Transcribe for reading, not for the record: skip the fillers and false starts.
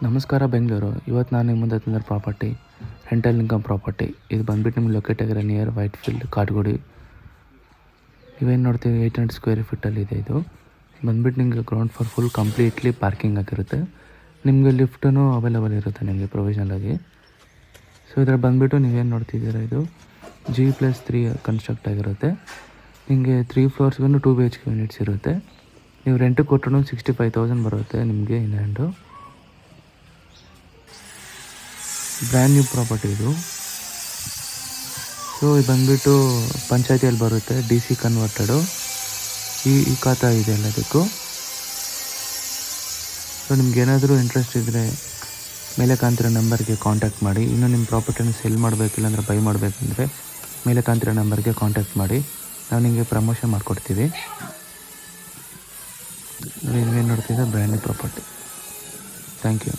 ನಮಸ್ಕಾರ ಬೆಂಗಳೂರು. ಇವತ್ತು ನಾನು ನಿಮ್ಮ ಮುಂದೆ ತಂದಿರೋ ಪ್ರಾಪರ್ಟಿ ರೆಂಟಲ್ ಇನ್ಕಮ್ ಪ್ರಾಪರ್ಟಿ. ಇದು ಬಂದುಬಿಟ್ಟು ನಿಮ್ಗೆ ಲೊಕೇಟ್ ಆಗಿರೋ ನಿಯರ್ ವೈಟ್ ಫೀಲ್ಡ್ ಕಾಟ್ಗುಡಿ. ನೀವೇನು ನೋಡ್ತೀವಿ 800 ಸ್ಕ್ವೇರ್ ಫೀಟಲ್ಲಿದೆ. ಇದು ಬಂದುಬಿಟ್ಟು ನಿಮಗೆ ground floor full completely parking ಆಗಿರುತ್ತೆ. ನಿಮಗೆ ಲಿಫ್ಟೂ ಅವೈಲೇಬಲ್ ಇರುತ್ತೆ ನಿಮಗೆ ಪ್ರೊವಿಷನಲಾಗಿ. ಸೊ ಇದ್ರಲ್ಲಿ ಬಂದುಬಿಟ್ಟು ನೀವೇನು ನೋಡ್ತಿದ್ದೀರಾ, ಇದು G+3 ಕನ್ಸ್ಟ್ರಕ್ಟ್ ಆಗಿರುತ್ತೆ. ನಿಮಗೆ 3 ಫ್ಲೋರ್ಸ್ಗೂ 2 BHK ಯೂನಿಟ್ಸ್ ಇರುತ್ತೆ. ನೀವು ರೆಂಟಿಗೆ ಕೊಟ್ಟರು 65,000 ಬರುತ್ತೆ ನಿಮಗೆ ಇನ್ ಹ್ಯಾಂಡು. ಬ್ರ್ಯಾಂಡ್ ನ್ಯೂ ಪ್ರಾಪರ್ಟಿ ಇದು. ಸೊ ಇದು ಬಂದುಬಿಟ್ಟು ಪಂಚಾಯತಿಯಲ್ಲಿ ಬರುತ್ತೆ, DC ಕನ್ವರ್ಟೆಡು. ಈ ಖಾತಾ ಇದೆ ಎಲ್ಲದಕ್ಕೂ. ಸೊ ನಿಮ್ಗೇನಾದರೂ ಇಂಟ್ರೆಸ್ಟ್ ಇದ್ದರೆ ಮೇಲೆ ಕಾಣ್ತಿರೋ ನಂಬರ್ಗೆ ಕಾಂಟ್ಯಾಕ್ಟ್ ಮಾಡಿ. ಇನ್ನು ನಿಮ್ಮ ಪ್ರಾಪರ್ಟಿನ ಸೆಲ್ ಮಾಡಬೇಕಿಲ್ಲ ಅಂದರೆ ಬೈ ಮಾಡಬೇಕಂದ್ರೆ ಮೇಲೆ ಕಾಣ್ತಿರೋ ನಂಬರ್ಗೆ ಕಾಂಟ್ಯಾಕ್ಟ್ ಮಾಡಿ, ನಾವು ನಿಮಗೆ ಪ್ರಮೋಷನ್ ಮಾಡಿಕೊಡ್ತೀವಿ. ನೀವೇನು ನೋಡ್ತಿದ್ದೆ brand new property. Thank you.